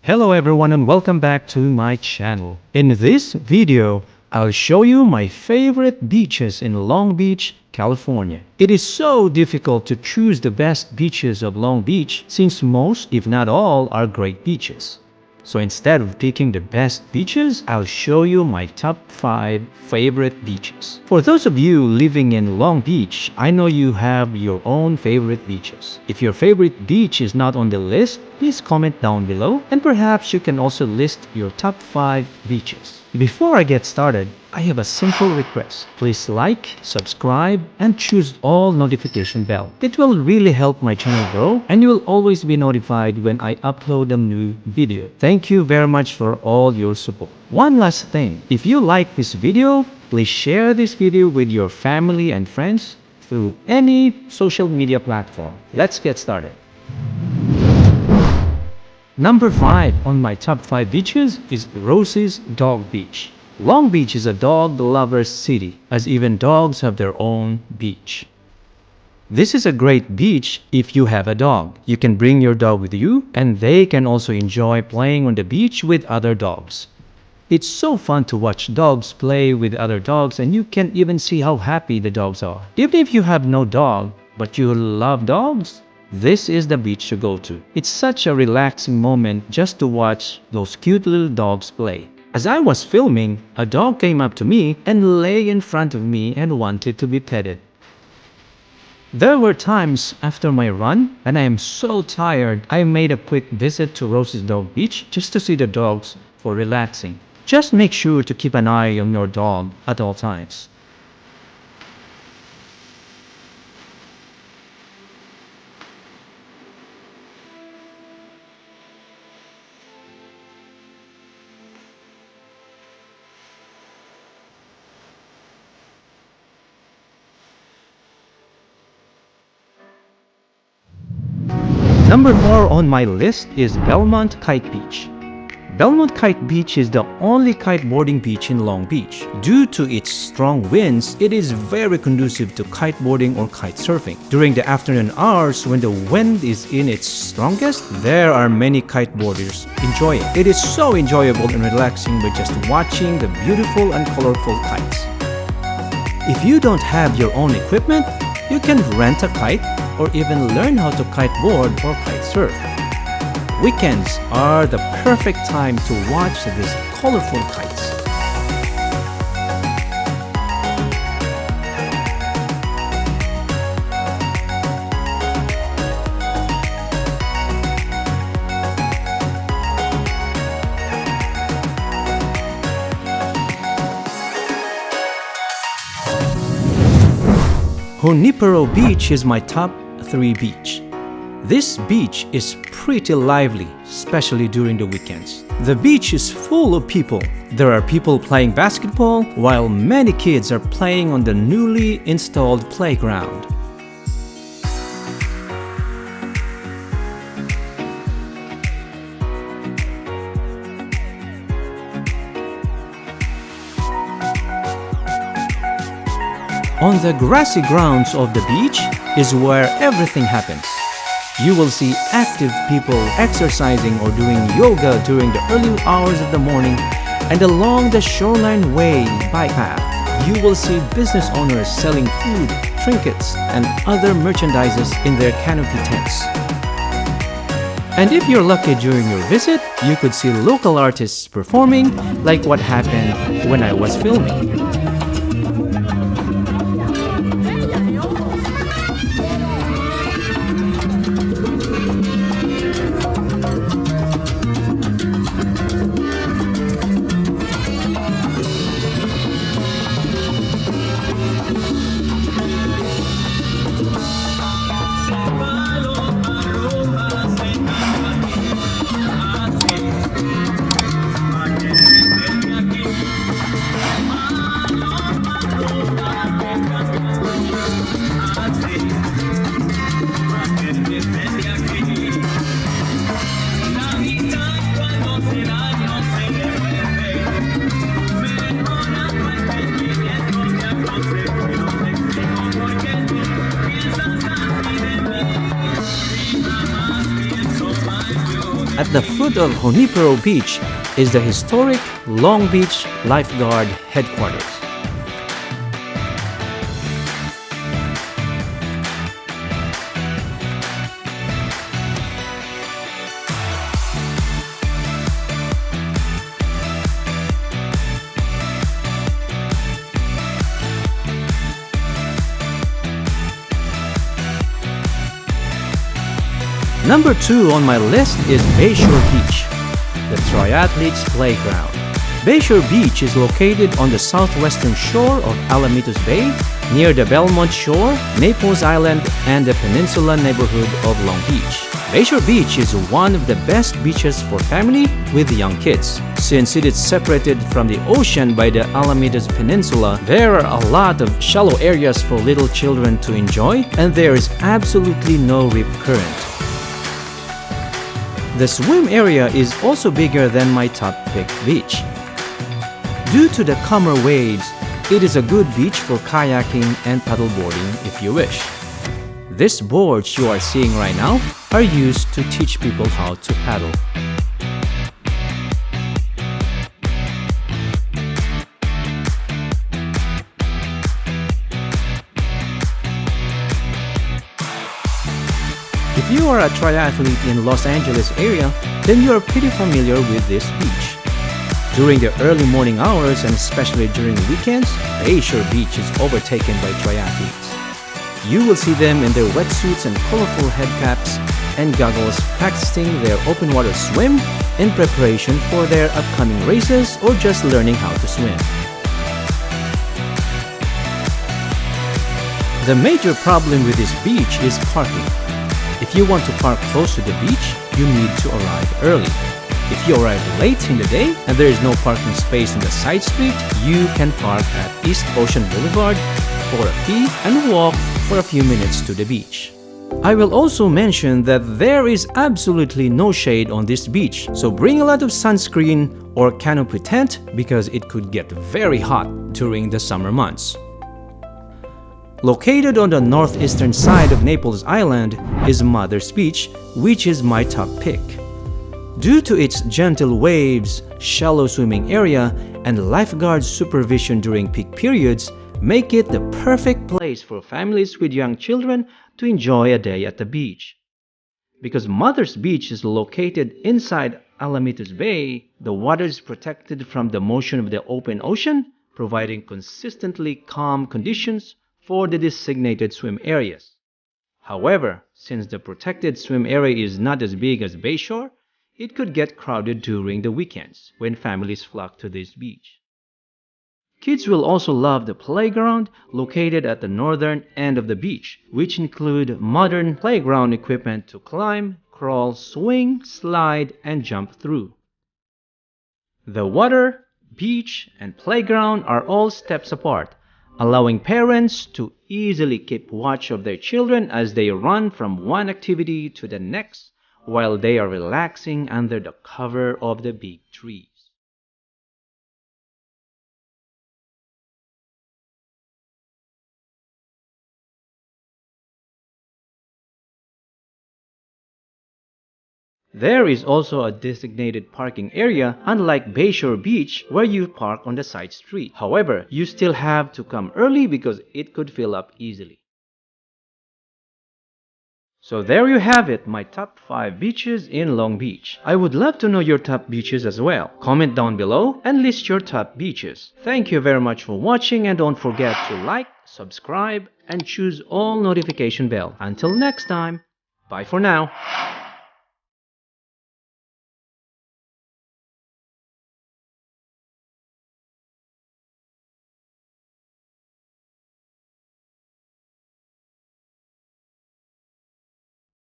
Hello everyone and welcome back to my channel. In this video, I'll show you my favorite beaches in Long Beach, California. It is so difficult to choose the best beaches of Long Beach since most, if not all, are great beaches. So instead of picking the best beaches, I'll show you my top 5 favorite beaches. For those of you living in Long Beach, I know you have your own favorite beaches. If your favorite beach is not on the list, please comment down below and perhaps you can also list your top 5 beaches. Before I get started, I have a simple request. Please like, subscribe, and choose all notification bell. It will really help my channel grow and you will always be notified when I upload a new video. Thank you very much for all your support. One last thing, if you like this video, please share this video with your family and friends through any social media platform. Let's get started. Number 5 on my top 5 beaches is Rose's Dog Beach. Long Beach is a dog lover's city, as even dogs have their own beach. This is a great beach if you have a dog. You can bring your dog with you and they can also enjoy playing on the beach with other dogs. It's so fun to watch dogs play with other dogs and you can even see how happy the dogs are. Even if you have no dog, but you love dogs, this is the beach to go to. It's such a relaxing moment just to watch those cute little dogs play. As I was filming, a dog came up to me and lay in front of me and wanted to be petted. There were times after my run, and I am so tired, I made a quick visit to Rose's Dog Beach just to see the dogs for relaxing. Just make sure to keep an eye on your dog at all times. Number 4 on my list is Belmont Kite Beach. Belmont Kite Beach is the only kiteboarding beach in Long Beach. Due to its strong winds, it is very conducive to kiteboarding or kite surfing. During the afternoon hours when the wind is in its strongest, there are many kiteboarders enjoying. It is so enjoyable and relaxing by just watching the beautiful and colorful kites. If you don't have your own equipment, you can rent a kite or even learn how to kiteboard or kite surf. Weekends are the perfect time to watch these colorful kites. Hono Beach is my top 3 beach. This beach is pretty lively, especially during the weekends. The beach is full of people. There are people playing basketball, while many kids are playing on the newly installed playground. On the grassy grounds of the beach is where everything happens. You will see active people exercising or doing yoga during the early hours of the morning, and along the Shoreline Way bike path, you will see business owners selling food, trinkets, and other merchandises in their canopy tents. And if you're lucky during your visit, you could see local artists performing like what happened when I was filming. At the foot of Hono Beach is the historic Long Beach Lifeguard Headquarters. Number 2 on my list is Bayshore Beach, the triathletes' playground. Bayshore Beach is located on the southwestern shore of Alamitos Bay, near the Belmont shore, Naples Island, and the peninsula neighborhood of Long Beach. Bayshore Beach is one of the best beaches for family with young kids. Since it is separated from the ocean by the Alamitos Peninsula, there are a lot of shallow areas for little children to enjoy, and there is absolutely no rip current. The swim area is also bigger than my top pick beach. Due to the calmer waves, it is a good beach for kayaking and paddleboarding if you wish. These boards you are seeing right now are used to teach people how to paddle. If you are a triathlete in Los Angeles area, then you are pretty familiar with this beach. During the early morning hours and especially during weekends, Bayshore Beach is overtaken by triathletes. You will see them in their wetsuits and colorful head caps and goggles practicing their open water swim in preparation for their upcoming races or just learning how to swim. The major problem with this beach is parking. If you want to park close to the beach, you need to arrive early. If you arrive late in the day and there is no parking space in the side street, you can park at East Ocean Boulevard for a fee and walk for a few minutes to the beach. I will also mention that there is absolutely no shade on this beach, so bring a lot of sunscreen or canopy tent because it could get very hot during the summer months. Located on the northeastern side of Naples Island is Mother's Beach, which is my top pick. Due to its gentle waves, shallow swimming area, and lifeguard supervision during peak periods, make it the perfect place for families with young children to enjoy a day at the beach. Because Mother's Beach is located inside Alamitos Bay, the water is protected from the motion of the open ocean, providing consistently calm conditions for the designated swim areas. However, since the protected swim area is not as big as Bayshore, it could get crowded during the weekends when families flock to this beach. Kids will also love the playground located at the northern end of the beach, which include modern playground equipment to climb, crawl, swing, slide, and jump through. The water, beach, and playground are all steps apart, allowing parents to easily keep watch of their children as they run from one activity to the next while they are relaxing under the cover of the big trees. There is also a designated parking area, unlike Bayshore Beach where you park on the side street. However, you still have to come early because it could fill up easily. So there you have it, my top 5 beaches in Long Beach. I would love to know your top beaches as well. Comment down below and list your top beaches. Thank you very much for watching, and don't forget to like, subscribe, and choose all notification bell. Until next time, bye for now.